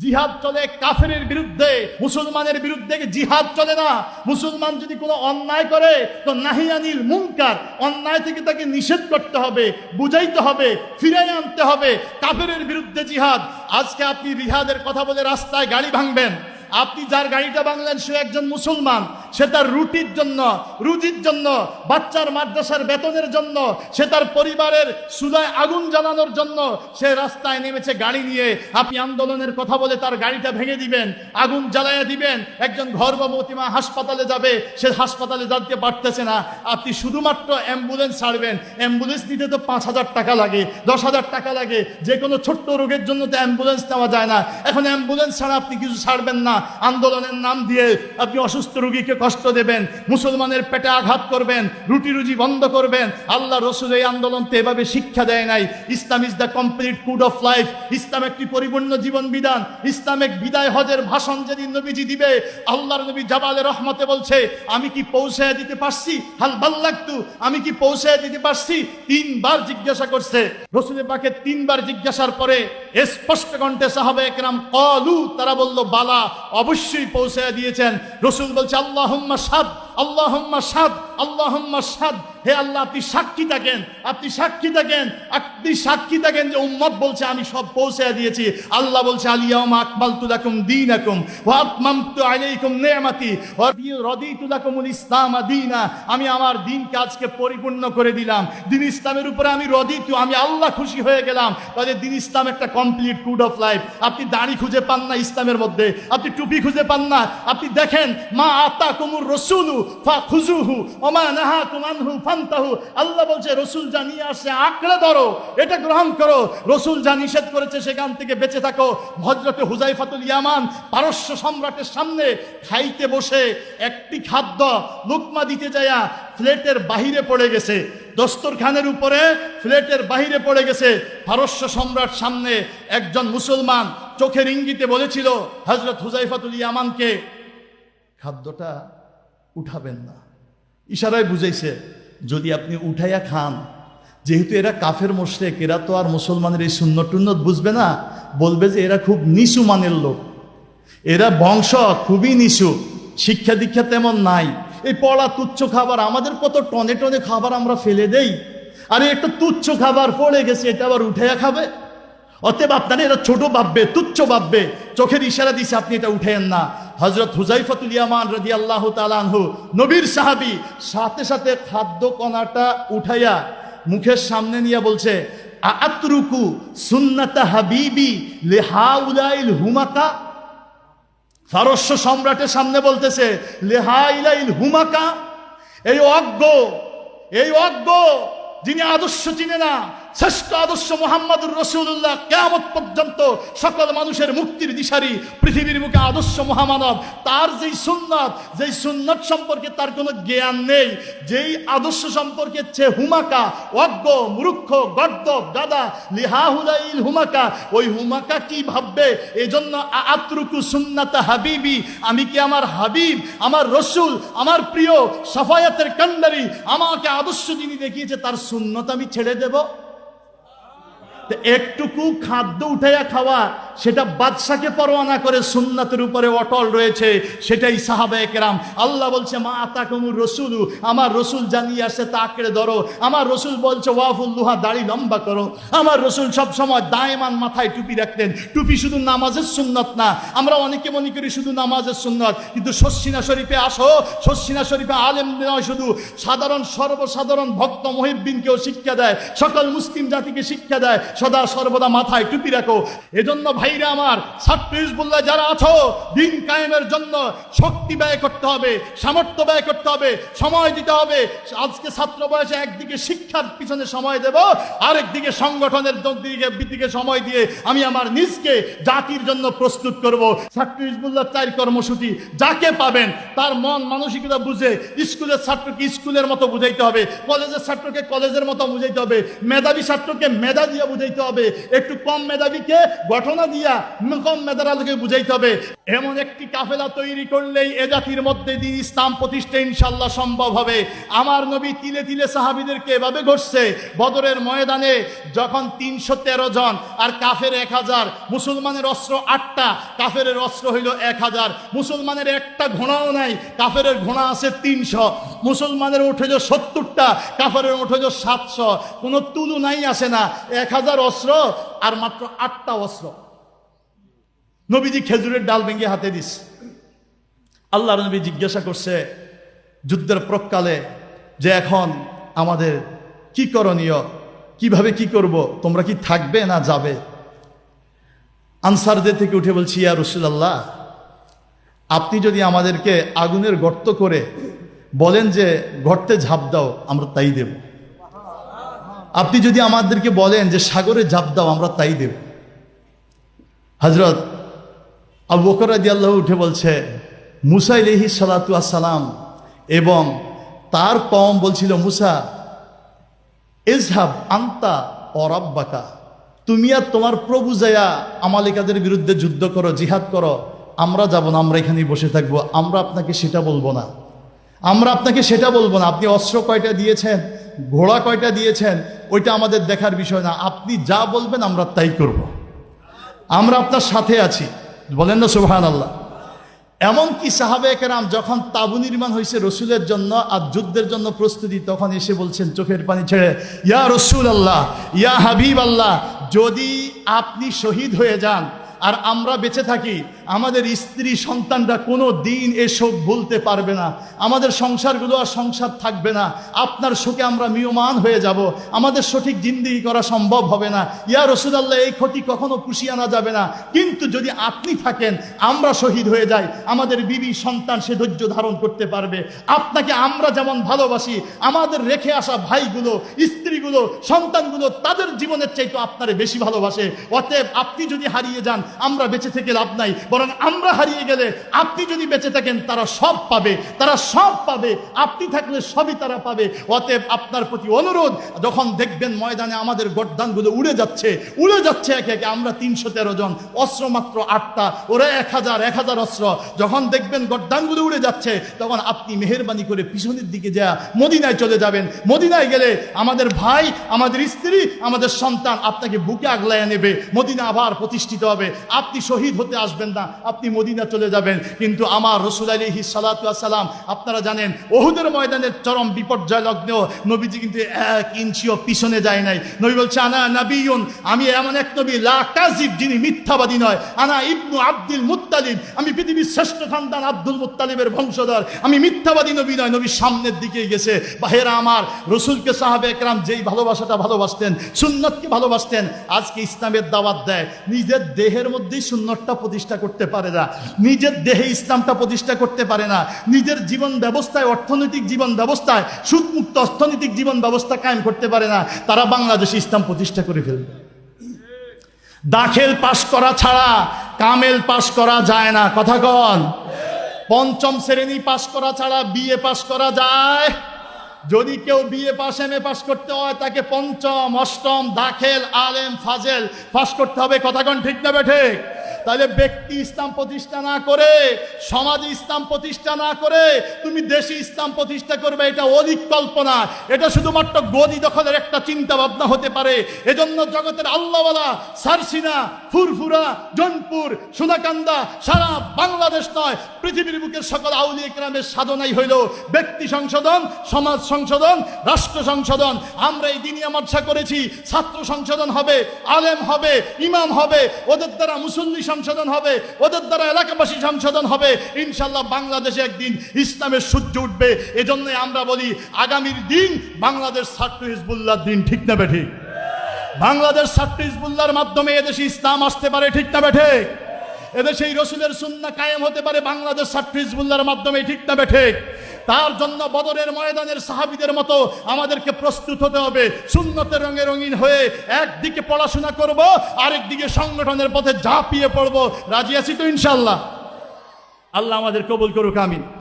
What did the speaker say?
জিহাদ চলে কাফেরের বিরুদ্ধে, মুসলমানের বিরুদ্ধে জিহাদ চলে না। মুসলমান যদি কোনো অন্যায় করে তো নাহিয়ানিল মুনকার, অন্যায় থেকে তাকে নিষেধ করতে হবে, বুঝাইতে হবে, ফিরাই আনতে হবে। কাফেরের বিরুদ্ধে জিহাদ। আজকে আপনি জিহাদের কথা বলে রাস্তায় গাড়ি ভাঙবেন, আপনি যার গাড়িটা ভাঙলেন সে একজন মুসলমান, সে তার রুটির জন্য, বাচ্চার মাদ্রাসার বেতনের জন্য, সে তার পরিবারের চুলায় আগুন জ্বালানোর জন্য সে রাস্তায় নেমেছে গাড়ি নিয়ে। আপনি আন্দোলনের কথা বলে তার গাড়িটা ভেঙে দিবেন, আগুন জ্বালাইয়া দিবেন। একজন গর্ভবতী মা হাসপাতালে যাবে, সে হাসপাতালে যেতে পারতেছে না, আপনি শুধুমাত্র অ্যাম্বুলেন্স ছাড়বেন। অ্যাম্বুলেন্স নিতে তো 5,000 টাকা লাগে, 10,000 টাকা লাগে। যে কোনো ছোট্ট রোগের জন্য তো অ্যাম্বুলেন্স নেওয়া যায় না। এখন অ্যাম্বুলেন্স ছাড়া আপনি কিছু ছাড়বেন না। আন্দোলনের নাম দিয়ে আপনি অসুস্থ রোগীকে কষ্ট দেবেন, মুসলমানের পেটে আঘাত করবেন, রুটি রুজি বন্ধ করবেন। আল্লাহ রসুল এই আন্দোলনকে এভাবে শিক্ষা দেয় নাই। Islam is the complete code of life. ইসলাম একটি পরিপূর্ণ জীবন বিধান। ইসলামিক বিদায় হজের ভাষণ যেদিন নবীজি দিবে, আল্লাহর নবী জাবালে রহমতে বলছে, আমি কি পৌঁছায় দিতে পারছি? হাল বাল্লাগতু, আমি কি পৌঁছায় দিতে পারছি? 3 বার জিজ্ঞাসা করছে। রসুল পাকে 3 বার জিজ্ঞাসার পরে স্পষ্ট কণ্ঠে সাহাবায়ে কেরাম ক্বালু, তারা বলল বালা, অবশ্যই পৌঁছায় দিয়েছেন। রসুল বলছে আল্লাহুম্মা শাদ, আল্লাহুম্মা শাদ, আল্লাহুম্মা শাদ। হে আল্লাহ, আপনি সাক্ষী থাকেন, আপনি সাক্ষী থাকেন, আপনি সাক্ষী থাকেন যে উম্মত বলছে আমি সব পৌঁছায় দিয়েছি। আল্লাহ বলছে আল-ইয়াওমা আকমালতু লাকুম দীনাকুম ওয়া আতমামতু আলাইকুম নি'মাতি ওয়া রাদিতু লাকুমুল ইসলাম দীনা। আমি আমার দ্বীনকে আজকে পরিপূর্ণ করে দিলাম। দ্বীন ইসলামের উপরে আমি রাদিতু, আমি আল্লাহ খুশি হয়ে গেলাম। তাহলে দ্বীন ইসলাম একটা কমপ্লিট কোড অফ লাইফ। আপনি দাড়ি খুঁজে পান না ইসলামের মধ্যে, আপনি টুপি খুঁজে পান না। আপনি দেখেন মা আতাকুমুর রাসূলু ফাখুযুহু ওয়া মা নাহাকুম আনহু ফান্তাহু। আল্লাহ বলছে রসুল যা নিয়ে আসছে আঁকড়ে ধরো, এটা গ্রহণ করো। রসুল যা নিষেধ করেছে সেখান থেকে বেঁচে থাকো। হযরতে হুযায়ফাতুল ইয়ামান পারস্য সম্রাটের সামনে খাইতে বসে একটি খাদ্য লুকমা দিতে যায়া প্লেটের বাহিরে পড়ে গেছে, দস্তরখানের উপরে প্লেটের বাহিরে পড়ে গেছে। পারস্য সম্রাট সামনে একজন মুসলমান চোখের ইঙ্গিতে বলেছিল হযরত হুযায়ফাতুল ইয়ামানকে, খাদ্যটা উঠাবেন না। ইশারায় বুঝাইছে যদি আপনি উঠাইয়া খান, যেহেতু এরা কাফের মুশরিক, এরা তো আর মুসলমানের এই সুন্নত টুন্নত বুঝবে না, বলবে যে এরা খুব নিচু মানের লোক, এরা বংশ খুবই নিচু, শিক্ষা দীক্ষা তেমন নাই। এই পড়া তুচ্ছ খাবার, আমাদের কত টনে টনে খাবার আমরা ফেলে দেই, আর একটা তুচ্ছ খাবার পড়ে গেছে এটা আবার উঠাইয়া খাবে। অতএব আপনারা এরা ছোট ভাববে, তুচ্ছ ভাববে। চোখের ইশারা দিছে আপনি এটা উঠাইয়েন না। হযরত হুযায়ফাতুল ইয়ামান রাদিয়াল্লাহু তাআলা আনহু, নবীর সাহাবী, সাথে সাথে খাদ্য কণাটা উঠাইয়া মুখের সামনে নিয়ে বলছে আতরুকু সুন্নাতা হাবিবি লিহাউলাইল হুমাকা। ফারস্য সম্রাটের সামনে বলতেছে লিহাইলাইল হুমাকা। এই অজ্ঞ যিনি আদর্শ চিনে না, শ্রেষ্ঠ আদর্শ মুহাম্মদুর রাসূলুল্লাহ, কিয়ামত পর্যন্ত সকল মানুষের মুক্তির দিশারি, পৃথিবীর মুখে আদর্শ মহামানব, তার যেই সুন্নত সম্পর্কে তার কোনো জ্ঞান নেই, যেই আদর্শ সম্পর্কে হুমাকা, অজ্ঞ, মূর্খ, গর্দভ, গাদা, লিহাহুলাইল হুমাকা। ওই হুমাকা কি ভাববে? এজন্য আতরুকু সুন্নাতা হাবিবি, আমি কি আমার হাবিব, আমার রসুল, আমার প্রিয় সাফায়াতের কান্ডারি, আমাকে আদর্শ যিনি দেখিয়েছে তার সুন্নত আমি ছেড়ে দেব? একটুকু খাদ্য উঠাইয়া খাওয়া, সেটা বাদশাকে পরোয়া না করে সুন্নাতের উপরে অটল রয়েছে, সেটাই সাহাবায়ে কেরাম। আল্লাহ বলছে মা আতাকুমুর রাসূলু, আমার রসুল জানিয়ে আসছে তা আঁকড়ে ধরো। আমার রসুল বলছে ওয়াফুল্লুহা, দাড়ি লম্বা করো। আমার রসুল সব সময় দায়মান মাথায় টুপি রাখতেন। টুপি শুধু নামাজের সুন্নত না, আমরা অনেকে মনে করি শুধু নামাজের সুন্নত, কিন্তু শর্ষিনা শরীফে আসো, শর্ষিনা শরীফে আলেম নয় শুধু, সাধারণ সর্বসাধারণ ভক্ত মুহিব্বিনকেও শিক্ষা দেয়, সকল মুসলিম জাতিকে শিক্ষা দেয়, সদা সর্বদা মাথায় টুপি রাখো। এজন্য ভাইরা আমার, ছাত্র হিজবুল্লাহ যারা আছো, দ্বীন কায়েমের জন্য শক্তি ব্যয় করতে হবে, সামর্থ্য ব্যয় করতে হবে, সময় দিতে হবে। আজকে ছাত্র বয়সে একদিকে শিক্ষার পিছনে সময় দেব, আরেকদিকে সংগঠনের দিকে সময় দিয়ে আমি আমার নিজকে জাতির জন্য প্রস্তুত করব। ছাত্র হিজবুল্লাহ 4 কর্মসূচি, যাকে পাবেন তার মন মানসিকতা বুঝে স্কুলের ছাত্রকে স্কুলের মতো বুঝাইতে হবে, কলেজের ছাত্রকে কলেজের মতো বুঝাইতে হবে, মেধাবী ছাত্রকে মেধা দিয়ে বুঝাইতে হবে, একটু কম মেধাবীকে ঘটনা দিয়ে দিয়া কম মেধার আলোকে বুঝাইতে হবে। এমন একটি কাফেলা তৈরি করলেই এ জাতির মধ্যে দিন ইসলাম প্রতিষ্ঠা ইনশাল্লাহ সম্ভব হবে। আমার নবী তিলে তিলে সাহাবীদেরকে এভাবে ঘটছে। বদরের ময়দানে যখন 313 জন আর কাফের 1000, মুসলমানের অস্ত্র 8টা, কাফের অস্ত্র হইল 1000। মুসলমানের একটা ঘোড়াও নাই, কাফের ঘোড়া আছে 300। মুসলমানের উঠ হইল 70টা, কাফের উঠ হইল 700। কোনো তুলনাই আসে না। 1000 অস্ত্র আর মাত্র 8টা অস্ত্র। নবীজি খেজুরের ডাল ভেঙে হাতে দিস। আল্লাহর নবী জিজ্ঞাসা করছে যুদ্ধের প্রকালে যে এখন আমাদের কি করণীয়, কিভাবে কি করব, তোমরা কি থাকবে না যাবে? আনসারদের থেকে উঠে বলছি, ইয়া রাসূলুল্লাহ, আপনি যদি আমাদেরকে আগুনের গর্ত করে বলেন যে গর্তে ঝাঁপ দাও, আমরা তাই দেব। আপনি যদি আমাদেরকে বলেন যে সাগরে ঝাঁপ দাও, আমরা তাই দেব। হযরত আবু বকর রাদিয়াল্লাহু উঠে বলছে, মুসা আলাইহিস সালাতু ওয়াস সালাম এবং তার কওম বলছিল, মুসা ইজহাব আনতা ওয়া রাব্বাকা, তুমি আর তোমার প্রভু যায়া আমালিকাদের বিরুদ্ধে যুদ্ধ করো, জিহাদ করো, আমরা যাব না, আমরা এখানেই বসে থাকবো। আমরা আপনাকে সেটা বলবো না, আমরা আপনাকে সেটা বলবো না। আপনি অস্ত্র কয়টা দিয়েছেন, ঘোড়া কয়টা দিয়েছেন, ওইটা আমাদের দেখার বিষয় না। আপনি যা বলবেন আমরা তাই করব, আমরা আপনার সাথে আছি। বলেন না সুবহানাল্লাহ। এমনকি সাহাবায়ে কেরাম যখন তাবু নির্মাণ হয়েছে রসুলের জন্য আর যুদ্ধের জন্য প্রস্তুতি, তখন এসে বলছেন চোখের পানি ছেড়ে, ইয়া রাসূলুল্লাহ, ইয়া হাবিবাল্লাহ, যদি আপনি শহীদ হয়ে যান আর আমরা বেঁচে থাকি, আমাদের স্ত্রী সন্তানরা কোনো দিন এসব ভুলতে পারবে না। আমাদের সংসারগুলো আর সংসার থাকবে না। আপনার শোকে আমরা মিয়মান হয়ে যাব, আমাদের সঠিক জিন্দেগি করা সম্ভব হবে না। ইয়া রাসূলুল্লাহ, এই ক্ষতি কখনো পুষিয়ে আনা যাবে না। কিন্তু যদি আপনি থাকেন, আমরা শহীদ হয়ে যাই, আমাদের বিবি সন্তান সে ধৈর্য ধারণ করতে পারবে। আপনাকে আমরা যেমন ভালোবাসি, আমাদের রেখে আসা ভাইগুলো, স্ত্রীগুলো, সন্তানগুলো তাদের জীবনের চাইতে আপনারে বেশি ভালোবাসে। অতএব আপনি যদি হারিয়ে যান, আমরা বেঁচে থেকে লাভ নাই, বরং আমরা হারিয়ে গেলে আপনি যদি বেঁচে থাকেন তারা সব পাবে, তারা সব পাবে। আপনি থাকলে সবই তারা পাবে। অতএব আপনার প্রতি অনুরোধ, যখন দেখবেন ময়দানে আমাদের গর্দানগুলো উড়ে যাচ্ছে একে একে, আমরা 313 জন, অস্ত্র মাত্র 8টা, ওরা 1000 অস্ত্র, যখন দেখবেন গর্দানগুলো উড়ে যাচ্ছে, তখন আপনি মেহেরবানি করে পিছনের দিকে যা মদিনায় চলে যাবেন। মদিনায় গেলে আমাদের ভাই, আমাদের স্ত্রী, আমাদের সন্তান আপনাকে বুকে আগলায় নেবে। মদিনা আবার প্রতিষ্ঠিত হবে। আপনি শহীদ হতে আসবেন না, আপনি মদিনা চলে যাবেন। কিন্তু আমার রাসূল আলাইহিস সালাতু ওয়াস সালাম, আপনারা জানেন উহুদের ময়দানের চরম বিপর্যয় লগ্নেও নবীজি কিন্তু 1 ইঞ্চিও পিছনে যায় নাই। নবী বলছে, আনা নবিয়ুন, আমি এমন এক নবী, লা কাযিব, যিনি মিথ্যাবাদী নয়। আনা ইবনু আব্দুল মুত্তালিব, আমি পৃথিবীর শ্রেষ্ঠ খানদান আব্দুল মুত্তালিবের বংশধর, আমি মিথ্যাবাদী নবী নয়। নবী সামনের দিকে গেছে। ভাইয়েরা আমার, রাসূলকে সাহাবায়ে কেরাম যেই ভালোবাসাটা ভালোবাসতেন, সুন্নতকে ভালোবাসতেন, আজকে ইসলামের দাওয়াত দেয়, নিজের দেহের মধ্যেই সুন্নতটা প্রতিষ্ঠা করতে পারে না, নিজের দেহে ইসলামটা প্রতিষ্ঠা করতে পারে না, নিজের জীবন ব্যবস্থায়, অর্থনৈতিক জীবন ব্যবস্থায় সুদমুক্ত অর্থনৈতিক জীবন ব্যবস্থা কায়েম করতে পারে না, তারা বাংলাদেশে ইসলাম প্রতিষ্ঠা করে ফেলবে। দাখিল পাশ করা ছাড়া কামেল পাশ করা যায় না, কথা কন। 5ম শ্রেণী পাশ করা ছাড়া বিএ পাশ করা যায়? যদি কেউ বিএ পাস, এমএ পাস করতে হয়, তাকে 5ম, 8ম দাখিল, আলেম, ফাজেল পাস করতে হবে। কথা কন ঠিক না বেঠিক? তাহলে ব্যক্তি ইসলাম প্রতিষ্ঠা না করে, সমাজে ইসলাম প্রতিষ্ঠা না করে তুমি দেশে ইসলাম প্রতিষ্ঠা করবে, এটা অধিক কল্পনা। এটা শুধুমাত্র গদি দখলের একটা চিন্তা ভাবনা হতে পারে। এজন্য জগতের আল্লাহওয়ালা সারসিনা, ফুরফুরা, জনপুর, সোনাকান্দা, সারা বাংলাদেশ নয়, পৃথিবীর বুকের সকল আউলিয়া কেরামের সাধনাই হইল ব্যক্তি সংশোধন, সমাজ সংশোধন, রাষ্ট্র সংশোধন। আমরা এই দিনই মাদ্রাসা করেছি, ছাত্র সংশোধন হবে, আলেম হবে, ইমাম হবে, ওদের দ্বারা মুসল্লি সংশোধন হবে, ওদের দ্বারা এলাকাবাসী সংশোধন হবে। ইনশাল্লাহ বাংলাদেশে একদিন ইসলামের সূর্য উঠবে। এজন্য আমরা বলি, আগামীর দিন বাংলাদেশ ছাত্র হিজবুল্লাহর দিন, ঠিক না বেঠিক? বাংলাদেশ ছাত্র হিজবুল্লাহর মাধ্যমে এদেশে ইসলাম আসতে পারে, ঠিক না বেঠিক? এদেশে এই রসুলের সুন্নাহ কায়েম হতে পারে বাংলাদেশ ছাত্র হিজবুল্লাহর মাধ্যমে, ঠিক না বেঠিক? তার জন্য বদরের ময়দানের সাহাবীদের মতো আমাদেরকে প্রস্তুত হতে হবে। সুন্নতের রঙে রঙিন হয়ে একদিকে পড়াশোনা করব, আরেকদিকে সংগঠনের পথে ঝাঁপিয়ে পড়ব। রাজি আছি তো ইনশাআল্লাহ? আল্লাহ আমাদের কবুল করুক, আমিন।